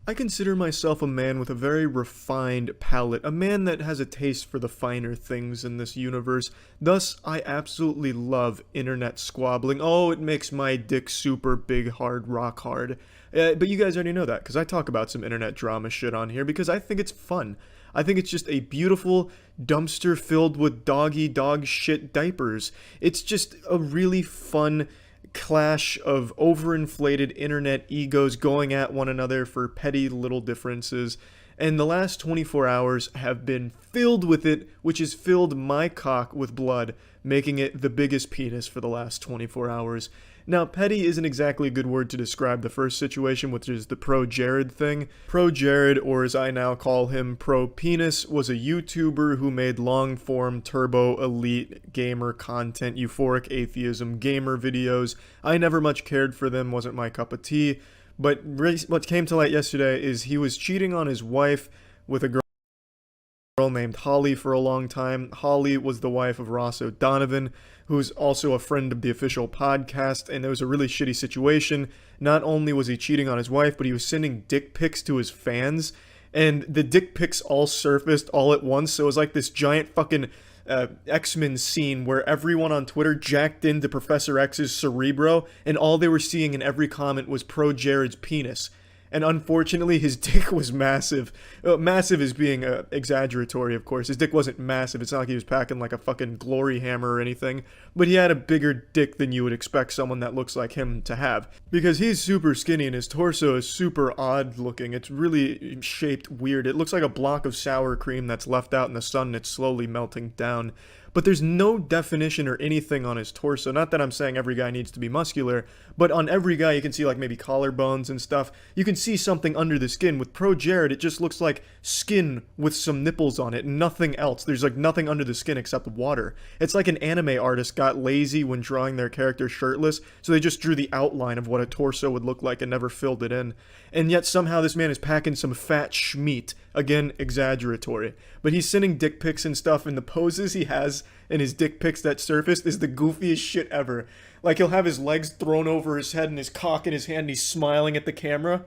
I consider myself a man with a very refined palate, a man that has a taste for the finer things in this universe. Thus, I absolutely love internet squabbling. Oh, it makes my dick super big, hard, rock hard. But you guys already know that, because I talk about some internet drama shit on here, because I think it's fun. I think it's just a beautiful dumpster filled with dog shit diapers. It's just a really fun clash of overinflated internet egos going at one another for petty little differences, and the last 24 hours have been filled with it, which has filled my cock with blood, making it the biggest penis for the last 24 hours. Now, petty isn't exactly a good word to describe the first situation, which is the ProJared thing. ProJared, or as I now call him, ProPenis, was a YouTuber who made long-form turbo elite gamer content, euphoric atheism gamer videos. I never much cared for them, wasn't my cup of tea, but what came to light yesterday is he was cheating on his wife with a girl named Holly for a long time. Holly was the wife of Ross O'Donovan, who's also a friend of the official podcast, and it was a really shitty situation. Not only was he cheating on his wife, but he was sending dick pics to his fans, and the dick pics all surfaced all at once, so it was like this giant fucking X-Men scene where everyone on Twitter jacked into Professor X's cerebro, and all they were seeing in every comment was ProJared's penis. And unfortunately, his dick was massive. Massive is being exaggeratory, of course. His dick wasn't massive. It's not like he was packing like a fucking glory hammer or anything. But he had a bigger dick than you would expect someone that looks like him to have. Because he's super skinny and his torso is super odd looking. It's really shaped weird. It looks like a block of sour cream that's left out in the sun and it's slowly melting down. But there's no definition or anything on his torso. Not that I'm saying every guy needs to be muscular, but on every guy you can see like maybe collarbones and stuff. You can see something under the skin. With ProJared, it just looks like skin with some nipples on it, nothing else. There's like nothing under the skin except water. It's like an anime artist got lazy when drawing their character shirtless, so they just drew the outline of what a torso would look like and never filled it in. And yet somehow this man is packing some fat schmeat. Again, exaggeratory. But he's sending dick pics and stuff, and the poses he has in his dick pics that surfaced is the goofiest shit ever. Like, he'll have his legs thrown over his head and his cock in his hand, and he's smiling at the camera.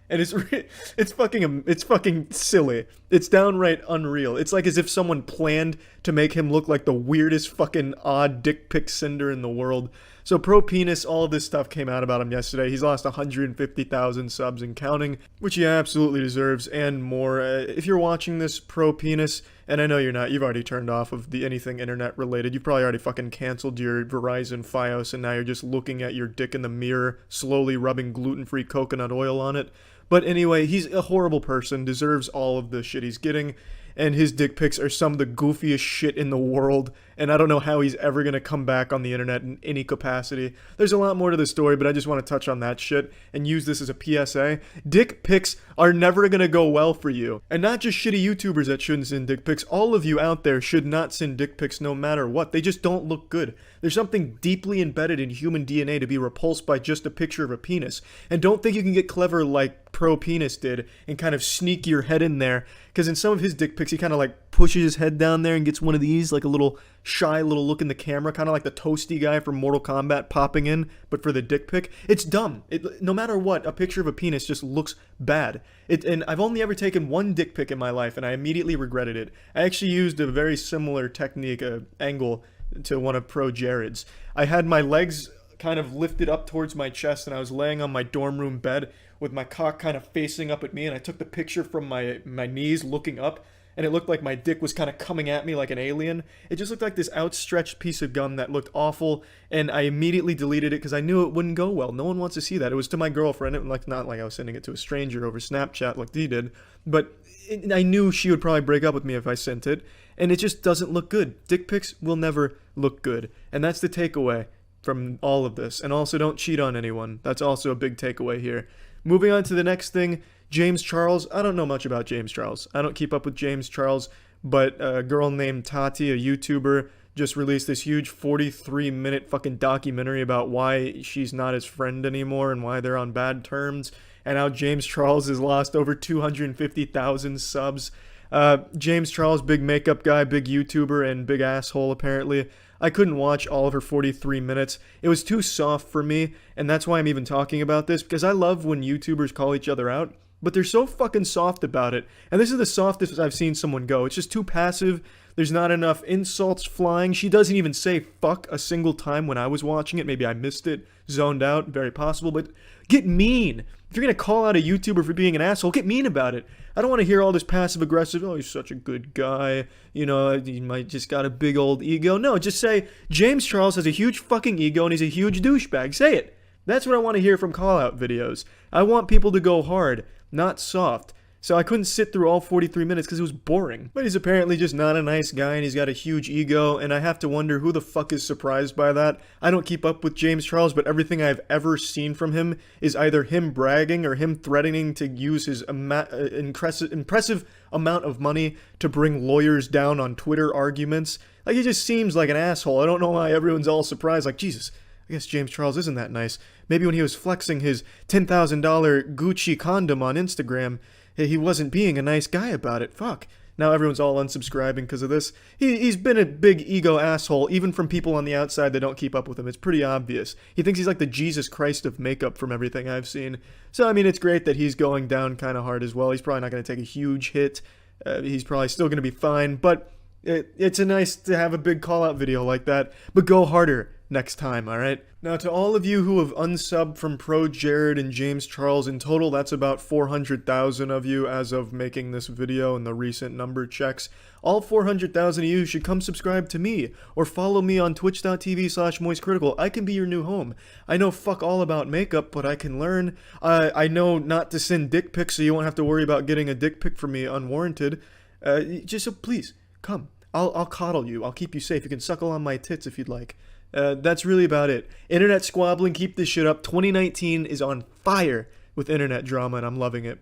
And it's fucking silly. It's downright unreal. It's like as if someone planned to make him look like the weirdest fucking odd dick pic sender in the world. So ProPenis, all of this stuff came out about him yesterday. He's lost 150,000 subs and counting, which he absolutely deserves, and more. If you're watching this, ProPenis, and I know you're not, you've already turned off of anything internet related. You've probably already fucking canceled your Verizon Fios, and now you're just looking at your dick in the mirror, slowly rubbing gluten-free coconut oil on it. But anyway, he's a horrible person, deserves all of the shit he's getting, and his dick pics are some of the goofiest shit in the world, and I don't know how he's ever gonna come back on the internet in any capacity. There's a lot more to the story, but I just want to touch on that shit and use this as a PSA. Dick pics are never gonna go well for you. And not just shitty YouTubers that shouldn't send dick pics, all of you out there should not send dick pics no matter what. They just don't look good. There's something deeply embedded in human DNA to be repulsed by just a picture of a penis. And don't think you can get clever like ProPenis did and kind of sneak your head in there, because in some of his dick pics he kind of like pushes his head down there and gets one of these, like a little shy little look in the camera, kind of like the toasty guy from Mortal Kombat popping in, but for the dick pic. It's dumb. No matter what, a picture of a penis just looks bad. And I've only ever taken one dick pic in my life, and I immediately regretted it. I actually used a very similar technique, angle, to one of ProJared's. I had my legs kind of lifted up towards my chest, and I was laying on my dorm room bed with my cock kind of facing up at me, and I took the picture from my knees looking up, and it looked like my dick was kind of coming at me like an alien. It just looked like this outstretched piece of gum that looked awful, and I immediately deleted it because I knew it wouldn't go well. No one wants to see that. It was to my girlfriend. Not like I was sending it to a stranger over Snapchat like he did, but I knew she would probably break up with me if I sent it, and it just doesn't look good. Dick pics will never look good, and that's the takeaway from all of this. And also, don't cheat on anyone. That's also a big takeaway here. Moving on to the next thing, James Charles. I don't know much about James Charles. I don't keep up with James Charles, but a girl named Tati, a YouTuber, just released this huge 43-minute fucking documentary about why she's not his friend anymore and why they're on bad terms, and how James Charles has lost over 250,000 subs. James Charles, big makeup guy, big YouTuber, and big asshole apparently. I couldn't watch all of her 43 minutes. It was too soft for me, and that's why I'm even talking about this, because I love when YouTubers call each other out, but they're so fucking soft about it. And this is the softest I've seen someone go. It's just too passive. There's not enough insults flying. She doesn't even say fuck a single time when I was watching it. Maybe I missed it, zoned out, very possible, but get mean. If you're gonna call out a YouTuber for being an asshole, get mean about it. I don't want to hear all this passive aggressive, oh, he's such a good guy, you know, he might just got a big old ego. No, just say, James Charles has a huge fucking ego and he's a huge douchebag. Say it. That's what I want to hear from call-out videos. I want people to go hard, not soft. So I couldn't sit through all 43 minutes because it was boring. But he's apparently just not a nice guy and he's got a huge ego, and I have to wonder who the fuck is surprised by that. I don't keep up with James Charles, but everything I've ever seen from him is either him bragging or him threatening to use his impressive amount of money to bring lawyers down on Twitter arguments. Like, he just seems like an asshole. I don't know why everyone's all surprised. Like, Jesus, I guess James Charles isn't that nice. Maybe when he was flexing his $10,000 Gucci condom on Instagram, he wasn't being a nice guy about it. Fuck. Now everyone's all unsubscribing because of this. He's been a big ego asshole, even from people on the outside that don't keep up with him. It's pretty obvious. He thinks he's like the Jesus Christ of makeup from everything I've seen. So, I mean, it's great that he's going down kind of hard as well. He's probably not going to take a huge hit. He's probably still going to be fine, but it's nice to have a big call-out video like that. But go harder next time, alright? Now, to all of you who have unsubbed from ProJared and James Charles, in total that's about 400,000 of you as of making this video and the recent number checks. All 400,000 of you should come subscribe to me, or follow me on twitch.tv/moistcritical. I can be your new home. I know fuck all about makeup, but I can learn. I know not to send dick pics, so you won't have to worry about getting a dick pic from me unwarranted. So please, come. I'll coddle you. I'll keep you safe. You can suckle on my tits if you'd like. That's really about it. Internet squabbling, keep this shit up. 2019 is on fire with internet drama, and I'm loving it.